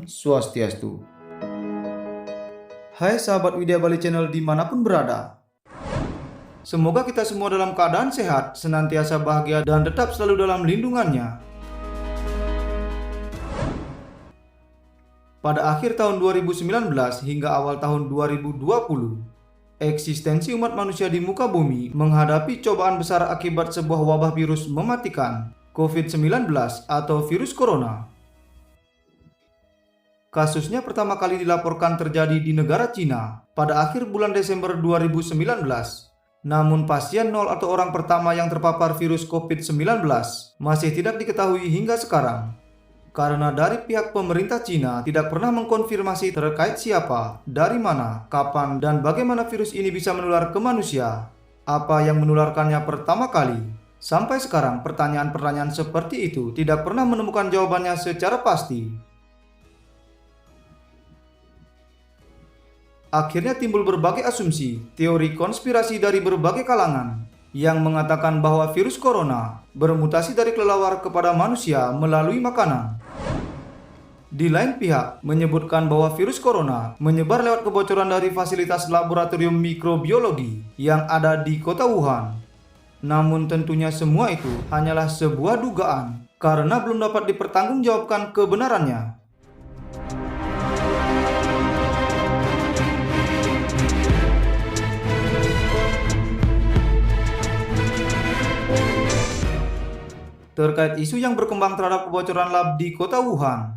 Om Swastiastu. Hai sahabat Widya Bali Channel dimanapun berada. Semoga kita semua dalam keadaan sehat, senantiasa bahagia dan tetap selalu dalam lindungannya. Pada akhir tahun 2019 hingga awal tahun 2020, eksistensi umat manusia di muka bumi menghadapi cobaan besar akibat sebuah wabah virus mematikan, COVID-19 atau virus corona. Kasusnya pertama kali dilaporkan terjadi di negara Cina pada akhir bulan Desember 2019. Namun pasien 0 atau orang pertama yang terpapar virus COVID-19 masih tidak diketahui hingga sekarang. Karena dari pihak pemerintah Cina tidak pernah mengkonfirmasi terkait siapa, dari mana, kapan, dan bagaimana virus ini bisa menular ke manusia. Apa yang menularkannya pertama kali? Sampai sekarang pertanyaan-pertanyaan seperti itu tidak pernah menemukan jawabannya secara pasti. Akhirnya timbul berbagai asumsi, teori konspirasi dari berbagai kalangan yang mengatakan bahwa virus corona bermutasi dari kelelawar kepada manusia melalui makanan. Di lain pihak, menyebutkan bahwa virus corona menyebar lewat kebocoran dari fasilitas laboratorium mikrobiologi yang ada di kota Wuhan. Namun tentunya semua itu hanyalah sebuah dugaan karena belum dapat dipertanggungjawabkan kebenarannya. Terkait isu yang berkembang terhadap kebocoran lab di kota Wuhan,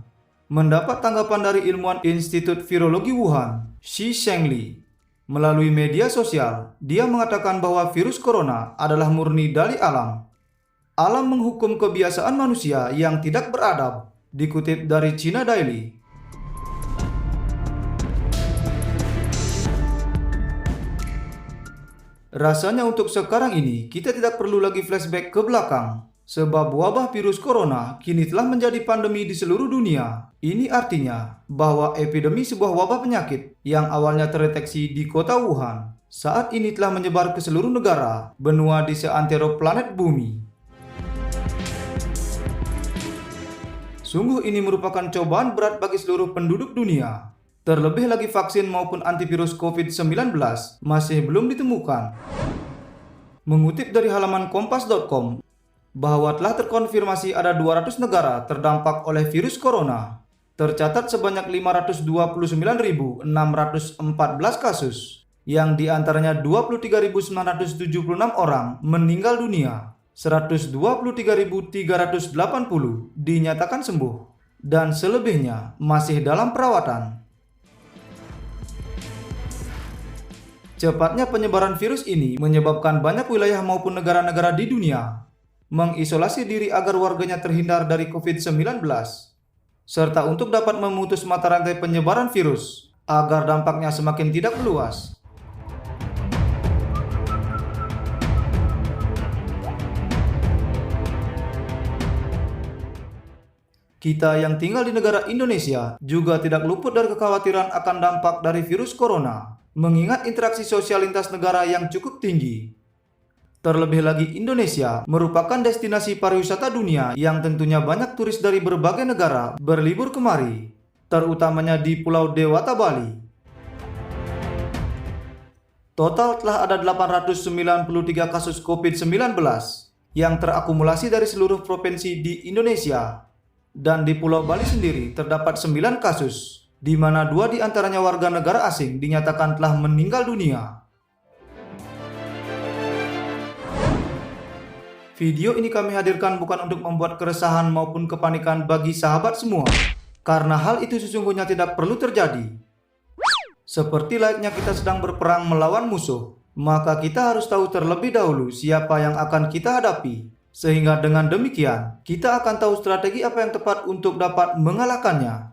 mendapat tanggapan dari ilmuwan Institut Virologi Wuhan, Shi Shengli. Melalui media sosial, dia mengatakan bahwa virus corona adalah murni dari alam. Alam menghukum kebiasaan manusia yang tidak beradab, dikutip dari China Daily. Rasanya untuk sekarang ini, kita tidak perlu lagi flashback ke belakang. Sebab wabah virus corona kini telah menjadi pandemi di seluruh dunia. Ini artinya bahwa epidemi sebuah wabah penyakit yang awalnya terdeteksi di kota Wuhan, saat ini telah menyebar ke seluruh negara, benua di seantero planet bumi. Sungguh ini merupakan cobaan berat bagi seluruh penduduk dunia. Terlebih lagi vaksin maupun antivirus COVID-19 masih belum ditemukan. Mengutip dari halaman kompas.com, bahwa telah terkonfirmasi ada 200 negara terdampak oleh virus corona. Tercatat sebanyak 529.614 kasus, yang diantaranya 23.976 orang meninggal dunia, 123.380 dinyatakan sembuh, dan selebihnya masih dalam perawatan. Cepatnya penyebaran virus ini menyebabkan banyak wilayah maupun negara-negara di dunia mengisolasi diri agar warganya terhindar dari COVID-19, serta untuk dapat memutus mata rantai penyebaran virus agar dampaknya semakin tidak meluas. Kita yang tinggal di negara Indonesia juga tidak luput dari kekhawatiran akan dampak dari virus corona, mengingat interaksi sosial lintas negara yang cukup tinggi. Terlebih lagi Indonesia merupakan destinasi pariwisata dunia yang tentunya banyak turis dari berbagai negara berlibur kemari, terutamanya di Pulau Dewata, Bali. Total telah ada 893 kasus COVID-19 yang terakumulasi dari seluruh provinsi di Indonesia. Dan di Pulau Bali sendiri terdapat 9 kasus, di mana 2 diantaranya warga negara asing dinyatakan telah meninggal dunia. Video ini kami hadirkan bukan untuk membuat keresahan maupun kepanikan bagi sahabat semua, karena hal itu sesungguhnya tidak perlu terjadi. Seperti layaknya kita sedang berperang melawan musuh, maka kita harus tahu terlebih dahulu siapa yang akan kita hadapi, sehingga dengan demikian kita akan tahu strategi apa yang tepat untuk dapat mengalahkannya.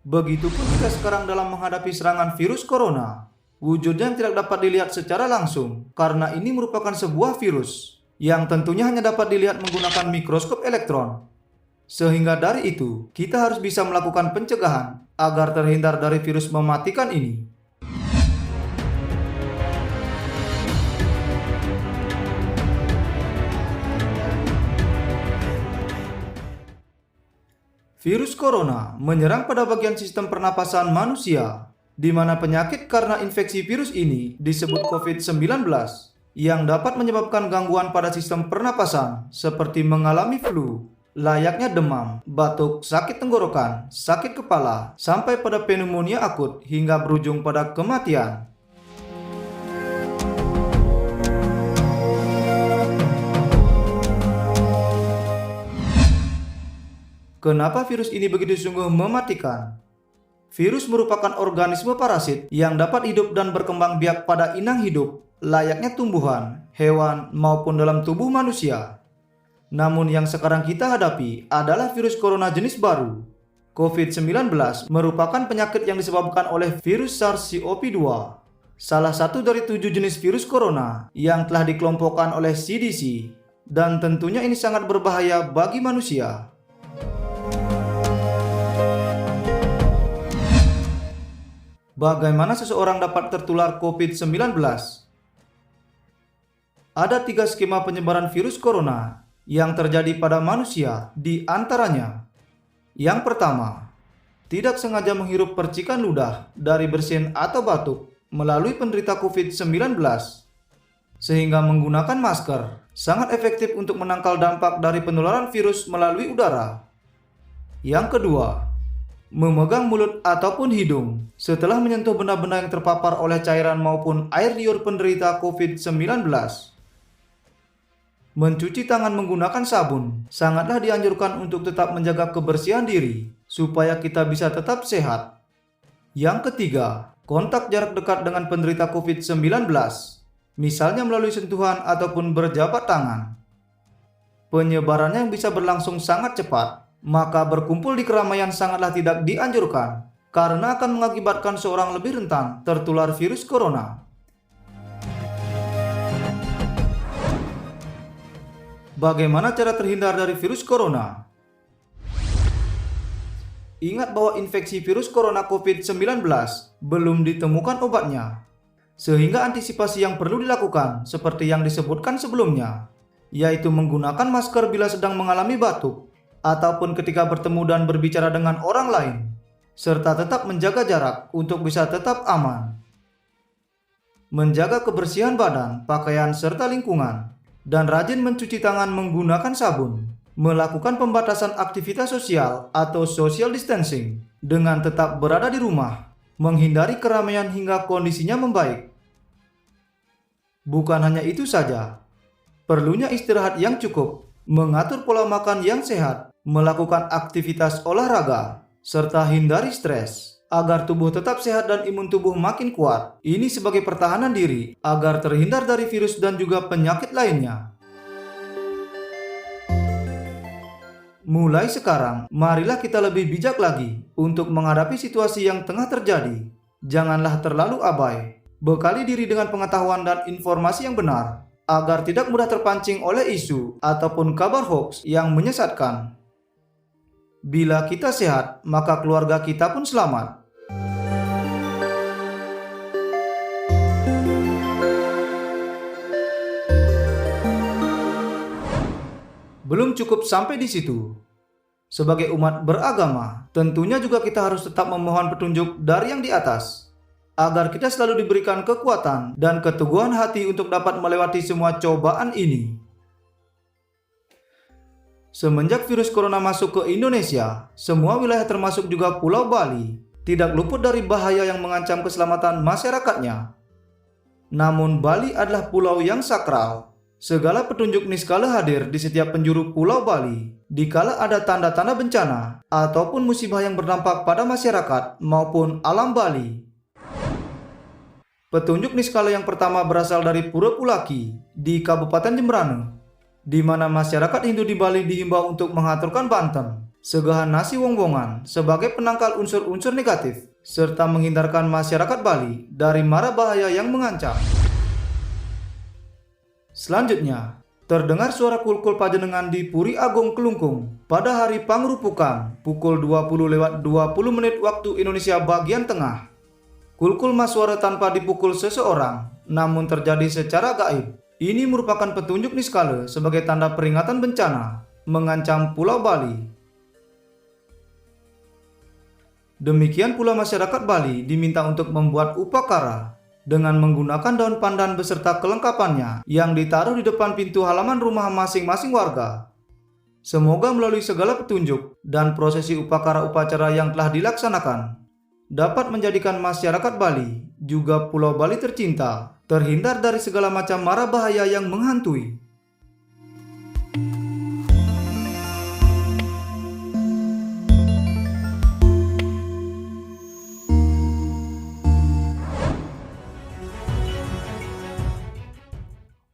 Begitupun jika sekarang dalam menghadapi serangan virus corona, wujudnya yang tidak dapat dilihat secara langsung, karena ini merupakan sebuah virus yang tentunya hanya dapat dilihat menggunakan mikroskop elektron. Sehingga dari itu, kita harus bisa melakukan pencegahan agar terhindar dari virus mematikan ini. Virus corona menyerang pada bagian sistem pernapasan manusia, di mana penyakit karena infeksi virus ini disebut COVID-19, yang dapat menyebabkan gangguan pada sistem pernapasan seperti mengalami flu, layaknya demam, batuk, sakit tenggorokan, sakit kepala, sampai pada pneumonia akut hingga berujung pada kematian. Kenapa virus ini begitu sungguh mematikan? Virus merupakan organisme parasit yang dapat hidup dan berkembang biak pada inang hidup, layaknya tumbuhan, hewan, maupun dalam tubuh manusia. Namun yang sekarang kita hadapi adalah virus corona jenis baru. COVID-19 merupakan penyakit yang disebabkan oleh virus SARS-CoV-2, salah satu dari 7 jenis virus corona yang telah dikelompokkan oleh CDC, dan tentunya ini sangat berbahaya bagi manusia. Bagaimana seseorang dapat tertular COVID-19? Ada 3 skema penyebaran virus corona yang terjadi pada manusia, di antaranya. Yang pertama, tidak sengaja menghirup percikan ludah dari bersin atau batuk melalui penderita COVID-19, sehingga menggunakan masker sangat efektif untuk menangkal dampak dari penularan virus melalui udara. Yang kedua, memegang mulut ataupun hidung setelah menyentuh benda-benda yang terpapar oleh cairan maupun air liur penderita COVID-19. Mencuci tangan menggunakan sabun sangatlah dianjurkan untuk tetap menjaga kebersihan diri supaya kita bisa tetap sehat. Yang ketiga, kontak jarak dekat dengan penderita COVID-19, misalnya melalui sentuhan ataupun berjabat tangan. Penyebarannya yang bisa berlangsung sangat cepat, maka berkumpul di keramaian sangatlah tidak dianjurkan karena akan mengakibatkan seorang lebih rentan tertular virus corona. Bagaimana cara terhindar dari virus corona? Ingat bahwa infeksi virus corona COVID-19 belum ditemukan obatnya, sehingga antisipasi yang perlu dilakukan seperti yang disebutkan sebelumnya, yaitu menggunakan masker bila sedang mengalami batuk, ataupun ketika bertemu dan berbicara dengan orang lain, serta tetap menjaga jarak untuk bisa tetap aman. Menjaga kebersihan badan, pakaian, serta lingkungan, dan rajin mencuci tangan menggunakan sabun. Melakukan pembatasan aktivitas sosial atau social distancing dengan tetap berada di rumah, menghindari keramaian hingga kondisinya membaik. Bukan hanya itu saja, perlunya istirahat yang cukup, mengatur pola makan yang sehat, melakukan aktivitas olahraga, serta hindari stres agar tubuh tetap sehat dan imun tubuh makin kuat. Ini sebagai pertahanan diri agar terhindar dari virus dan juga penyakit lainnya. Mulai sekarang, marilah kita lebih bijak lagi untuk menghadapi situasi yang tengah terjadi. Janganlah terlalu abai. Bekali diri dengan pengetahuan dan informasi yang benar agar tidak mudah terpancing oleh isu ataupun kabar hoax yang menyesatkan. Bila kita sehat, maka keluarga kita pun selamat. Belum cukup sampai di situ. Sebagai umat beragama, tentunya juga kita harus tetap memohon petunjuk dari yang di atas, agar kita selalu diberikan kekuatan dan keteguhan hati untuk dapat melewati semua cobaan ini. Semenjak virus corona masuk ke Indonesia, semua wilayah termasuk juga Pulau Bali tidak luput dari bahaya yang mengancam keselamatan masyarakatnya. Namun Bali adalah pulau yang sakral. Segala petunjuk niskala hadir di setiap penjuru Pulau Bali dikala ada tanda-tanda bencana ataupun musibah yang berdampak pada masyarakat maupun alam Bali. Petunjuk niskala yang pertama berasal dari Pura Pulaki di Kabupaten Jemberana, di mana masyarakat Hindu di Bali dihimbau untuk mengaturkan banten, segahan nasi wong-wongan sebagai penangkal unsur-unsur negatif, serta menghindarkan masyarakat Bali dari mara bahaya yang mengancam. Selanjutnya, terdengar suara kulkul pajenengan di Puri Agung Kelungkung pada hari pangrupukan pukul 20.20 waktu Indonesia bagian tengah. Kulkul masuara tanpa dipukul seseorang, namun terjadi secara gaib. Ini merupakan petunjuk niskala sebagai tanda peringatan bencana mengancam Pulau Bali. Demikian pula masyarakat Bali diminta untuk membuat upakara dengan menggunakan daun pandan beserta kelengkapannya yang ditaruh di depan pintu halaman rumah masing-masing warga. Semoga melalui segala petunjuk dan prosesi upakara upacara yang telah dilaksanakan dapat menjadikan masyarakat Bali, juga Pulau Bali tercinta, terhindar dari segala macam mara bahaya yang menghantui.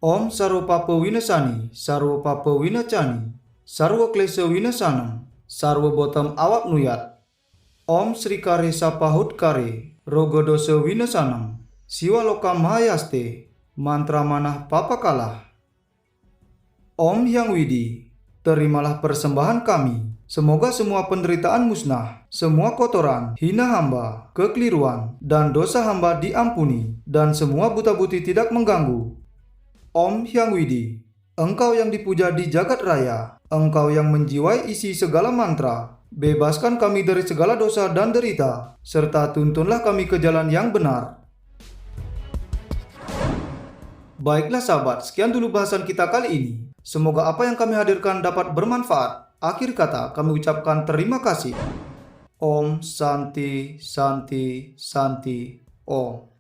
Om Sarwa Papa Winasani, Sarwa Papa Winacani, Sarwa Klesa Winasanam, Sarwa Botam Awak Nuyat. Om Sri Kare Sapahut Kare, Rogodosa Winasanam, Siwa Loka Mahayaste, Mantra Manah Papa Kalah. Om Hyang Widi, terimalah persembahan kami. Semoga semua penderitaan musnah, semua kotoran, hina hamba, kekeliruan, dan dosa hamba diampuni, dan semua buta-buti tidak mengganggu. Om Hyang Widi, Engkau yang dipuja di jagat raya, Engkau yang menjiwai isi segala mantra, bebaskan kami dari segala dosa dan derita, serta tuntunlah kami ke jalan yang benar. Baiklah sahabat, sekian dulu bahasan kita kali ini. Semoga apa yang kami hadirkan dapat bermanfaat. Akhir kata kami ucapkan terima kasih. Om Santi Santi Santi Om.